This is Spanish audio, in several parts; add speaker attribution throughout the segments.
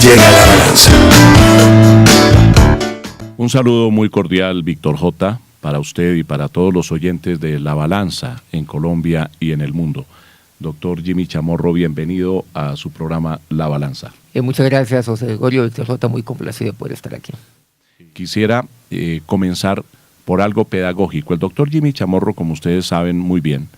Speaker 1: llega La Balanza.
Speaker 2: Un saludo muy cordial, Víctor J., para usted y para todos los oyentes de La Balanza en Colombia y en el mundo. Doctor Jimmy Chamorro, bienvenido a su programa La Balanza.
Speaker 3: Muchas gracias, José Gregorio. Víctor J., muy complacido por estar aquí.
Speaker 2: Quisiera comenzar por algo pedagógico. El doctor Jimmy Chamorro, como ustedes saben muy bien,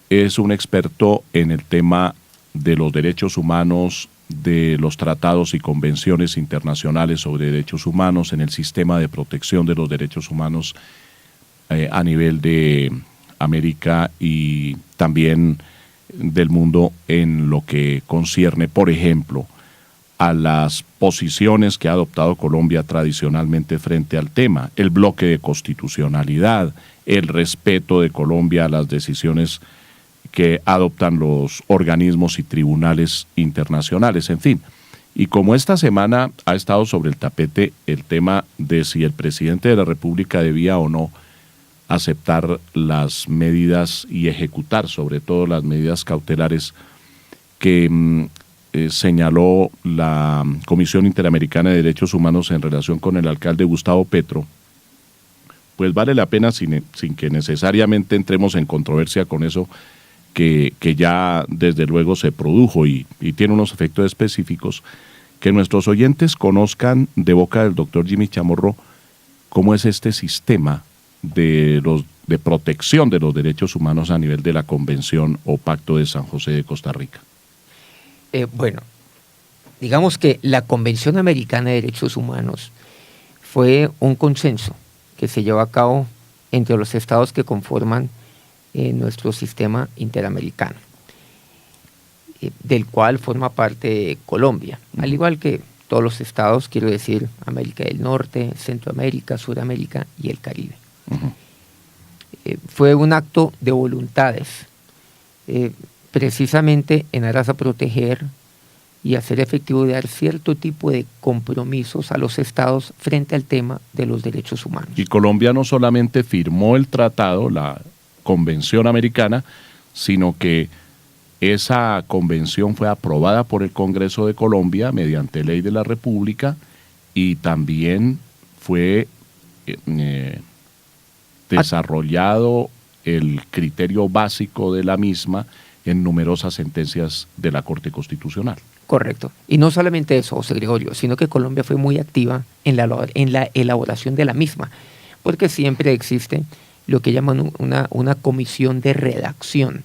Speaker 2: es un experto en el tema de los derechos humanos, de los tratados y convenciones internacionales sobre derechos humanos, en el sistema de protección de los derechos humanos a nivel de América y también del mundo en lo que concierne, por ejemplo, a las posiciones que ha adoptado Colombia tradicionalmente frente al tema, el bloque de constitucionalidad, el respeto de Colombia a las decisiones que adoptan los organismos y tribunales internacionales, en fin. Y como esta semana ha estado sobre el tapete el tema de si el presidente de la República debía o no aceptar las medidas y ejecutar sobre todo las medidas cautelares que señaló la Comisión Interamericana de Derechos Humanos en relación con el alcalde Gustavo Petro, pues vale la pena, sin que necesariamente entremos en controversia con eso, que ya desde luego se produjo y tiene unos efectos específicos, que nuestros oyentes conozcan de boca del doctor Jimmy Chamorro cómo es este sistema de protección de los derechos humanos a nivel de la Convención o Pacto de San José de Costa Rica.
Speaker 3: Bueno, digamos que la Convención Americana de Derechos Humanos fue un consenso que se llevó a cabo entre los estados que conforman nuestro sistema interamericano, del cual forma parte Colombia, al igual que todos los estados, quiero decir, América del Norte, Centroamérica, Suramérica y el Caribe. Fue un acto de voluntades, precisamente en aras a proteger y hacer efectivo de dar cierto tipo de compromisos a los estados frente al tema de los derechos humanos.
Speaker 2: Y Colombia no solamente firmó el tratado, la Convención Americana, sino que esa convención fue aprobada por el Congreso de Colombia mediante ley de la República y también fue desarrollado el criterio básico de la misma en numerosas sentencias de la Corte Constitucional.
Speaker 3: Correcto. Y no solamente eso, José Gregorio, sino que Colombia fue muy activa en la elaboración de la misma, porque siempre existe lo que llaman una comisión de redacción.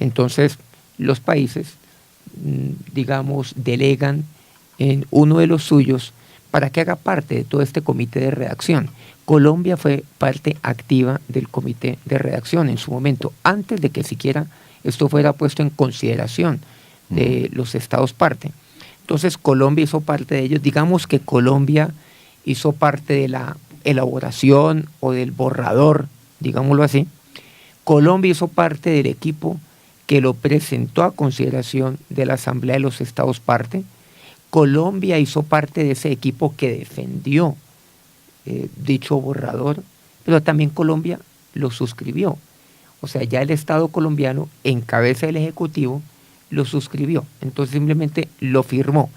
Speaker 3: Entonces, los países, digamos, delegan en uno de los suyos para que haga parte de todo este comité de redacción. Colombia fue parte activa del comité de redacción en su momento, antes de que siquiera esto fuera puesto en consideración de los estados parte. Entonces, Colombia hizo parte de ellos. Digamos que Colombia hizo parte de la elaboración o del borrador, digámoslo así. Colombia hizo parte del equipo que lo presentó a consideración de la Asamblea de los Estados parte. Colombia hizo parte de ese equipo que defendió dicho borrador, pero también Colombia lo suscribió. O sea, ya el Estado colombiano, en cabeza del Ejecutivo, lo suscribió. Entonces simplemente lo firmó.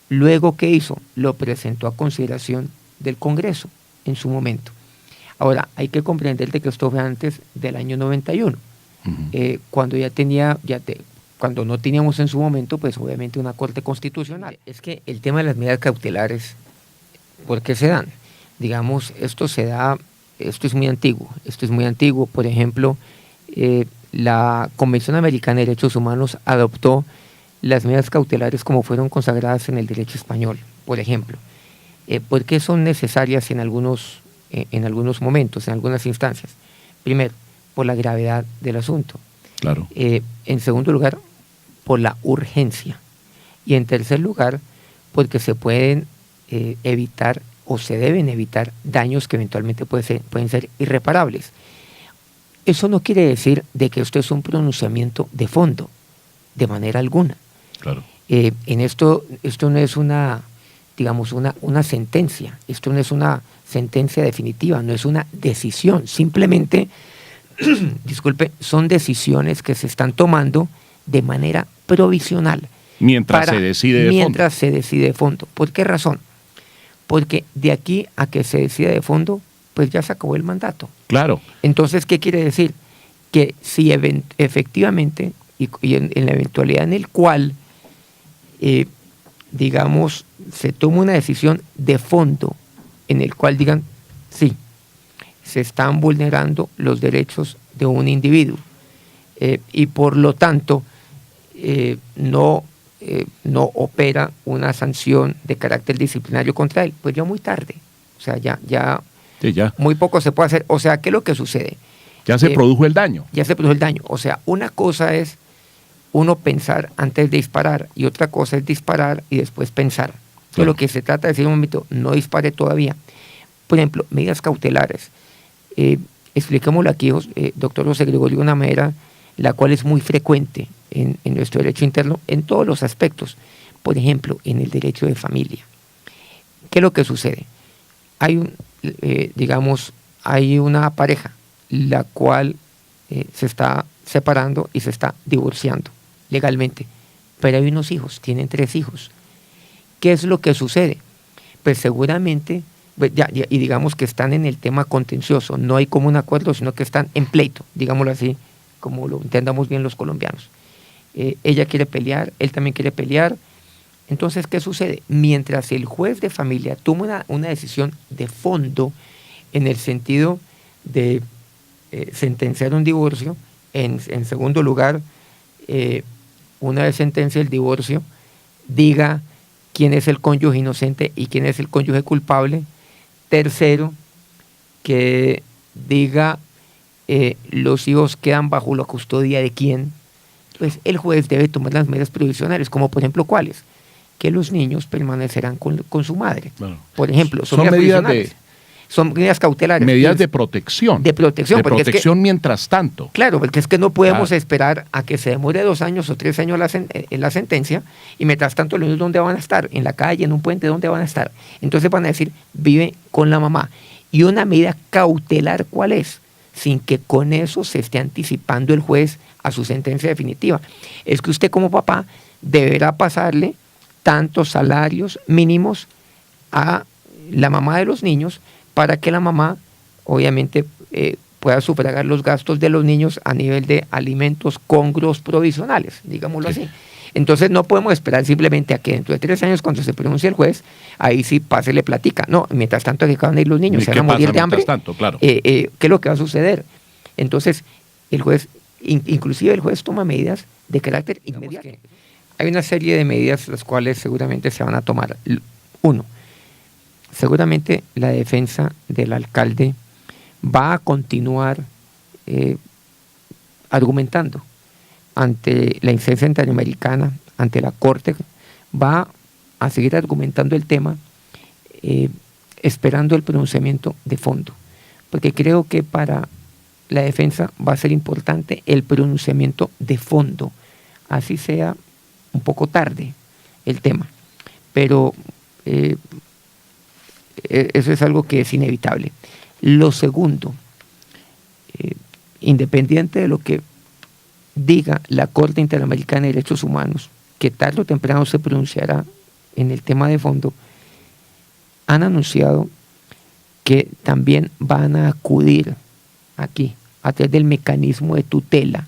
Speaker 3: Luego, ¿qué hizo? Lo presentó a consideración del Congreso en su momento. Ahora, hay que comprender de que esto fue antes del año 91, cuando cuando no teníamos en su momento, pues obviamente una Corte Constitucional. Es que el tema de las medidas cautelares, ¿por qué se dan? Digamos, esto es muy antiguo. Por ejemplo, la Convención Americana de Derechos Humanos adoptó las medidas cautelares como fueron consagradas en el derecho español, por ejemplo. ¿Por qué son necesarias en algunos momentos, en algunas instancias? Primero, por la gravedad del asunto.
Speaker 2: Claro.
Speaker 3: En segundo lugar, por la urgencia. Y en tercer lugar, porque se pueden evitar o se deben evitar daños que eventualmente pueden ser irreparables. Eso no quiere decir de que esto es un pronunciamiento de fondo, de manera alguna.
Speaker 2: Claro.
Speaker 3: En esto no es una sentencia, esto no es una sentencia definitiva, no es una decisión, simplemente, disculpe, son decisiones que se están tomando de manera provisional,
Speaker 2: Mientras se decide de fondo.
Speaker 3: Mientras se decide de fondo. ¿Por qué razón? Porque de aquí a que se decida de fondo, pues ya se acabó el mandato.
Speaker 2: Claro.
Speaker 3: Entonces, ¿qué quiere decir? Que si efectivamente, y en la eventualidad en el cual, digamos, se toma una decisión de fondo, en el cual digan, sí, se están vulnerando los derechos de un individuo, y por lo tanto no opera una sanción de carácter disciplinario contra él, pues ya muy tarde. O sea, ya muy poco se puede hacer. O sea, ¿qué es lo que sucede?
Speaker 2: Ya se produjo el daño.
Speaker 3: Ya se produjo el daño. O sea, una cosa es uno pensar antes de disparar y otra cosa es disparar y después pensar. Claro. Lo que se trata de decir un momento, no dispare todavía. Por ejemplo, medidas cautelares. Expliquémoslo aquí, doctor José Gregorio, de una manera la cual es muy frecuente en nuestro derecho interno en todos los aspectos. Por ejemplo, en el derecho de familia. ¿Qué es lo que sucede? Hay hay una pareja la cual se está separando y se está divorciando legalmente, pero hay unos hijos, tienen 3 hijos. ¿Qué es lo que sucede? Pues seguramente, y digamos que están en el tema contencioso, no hay como un acuerdo, sino que están en pleito, digámoslo así, como lo entendamos bien los colombianos. Ella quiere pelear, él también quiere pelear. Entonces, ¿qué sucede? Mientras el juez de familia toma una decisión de fondo en el sentido de sentenciar un divorcio, en segundo lugar, una vez sentencia el divorcio, diga quién es el cónyuge inocente y quién es el cónyuge culpable. Tercero, que diga los hijos quedan bajo la custodia de quién. Pues el juez debe tomar las medidas provisionales, como por ejemplo, ¿cuáles? Que los niños permanecerán con su madre. Bueno, por ejemplo, son medidas son medidas cautelares.
Speaker 2: Medidas de protección.
Speaker 3: De protección.
Speaker 2: De protección mientras tanto.
Speaker 3: Claro, porque es que no podemos esperar a que se demore 2 años o 3 años la sentencia, y mientras tanto los niños, ¿dónde van a estar? En la calle, en un puente, ¿dónde van a estar? Entonces van a decir, vive con la mamá. Y una medida cautelar, ¿cuál es? Sin que con eso se esté anticipando el juez a su sentencia definitiva. Es que usted como papá deberá pasarle tantos salarios mínimos a la mamá de los niños para que la mamá, obviamente, pueda sufragar los gastos de los niños a nivel de alimentos congruos provisionales, digámoslo así. Entonces no podemos esperar simplemente a que dentro de 3 años, cuando se pronuncie el juez, ahí sí pase le platica. No, mientras tanto que van a ir los niños, se van a morir de hambre.
Speaker 2: Tanto, claro.
Speaker 3: ¿Qué es lo que va a suceder? Entonces, el juez, inclusive el juez toma medidas de carácter inmediato. Hay una serie de medidas las cuales seguramente se van a tomar. 1. Seguramente la defensa del alcalde va a continuar argumentando ante la instancia interamericana, ante la Corte, va a seguir argumentando el tema, esperando el pronunciamiento de fondo. Porque creo que para la defensa va a ser importante el pronunciamiento de fondo, así sea un poco tarde el tema. Pero eso es algo que es inevitable. Lo segundo, independiente de lo que diga la Corte Interamericana de Derechos Humanos, que tarde o temprano se pronunciará en el tema de fondo, han anunciado que también van a acudir aquí a través del mecanismo de tutela,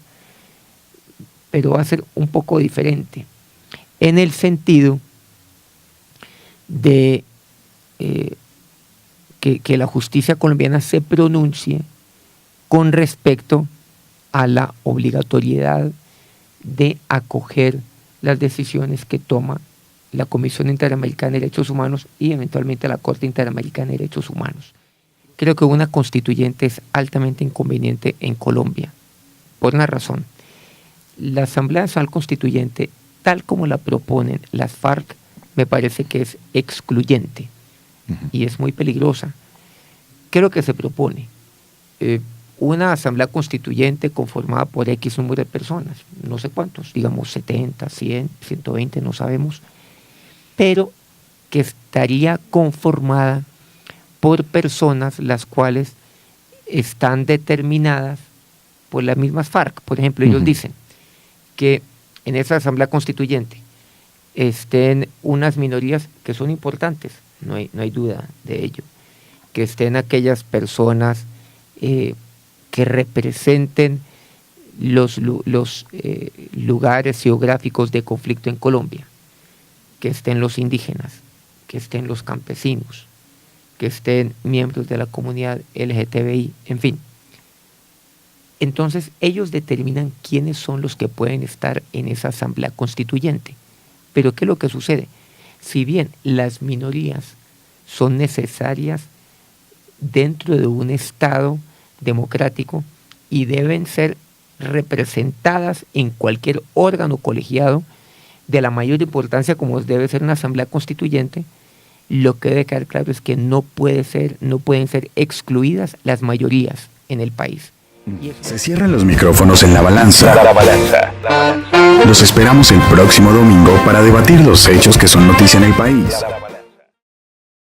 Speaker 3: pero va a ser un poco diferente, en el sentido de que la justicia colombiana se pronuncie con respecto a la obligatoriedad de acoger las decisiones que toma la Comisión Interamericana de Derechos Humanos y eventualmente la Corte Interamericana de Derechos Humanos. Creo que una constituyente es altamente inconveniente en Colombia, por una razón. La Asamblea Nacional Constituyente, tal como la proponen las FARC, me parece que es excluyente y es muy peligrosa. ¿Qué es lo que se propone? Una asamblea constituyente conformada por X número de personas, no sé cuántos, digamos 70, 100, 120, no sabemos, pero que estaría conformada por personas las cuales están determinadas por las mismas FARC. Por ejemplo, ellos dicen que en esa asamblea constituyente estén unas minorías que son importantes, no hay duda de ello, que estén aquellas personas que representen los lugares geográficos de conflicto en Colombia, que estén los indígenas, que estén los campesinos, que estén miembros de la comunidad LGTBI, en fin. Entonces ellos determinan quiénes son los que pueden estar en esa asamblea constituyente. Pero ¿qué es lo que sucede? Si bien las minorías son necesarias dentro de un Estado democrático y deben ser representadas en cualquier órgano colegiado de la mayor importancia como debe ser una asamblea constituyente, lo que debe quedar claro es que no pueden ser excluidas las mayorías en el país.
Speaker 1: Se cierran los micrófonos en La Balanza. Los esperamos el próximo domingo para debatir los hechos que son noticia en el país.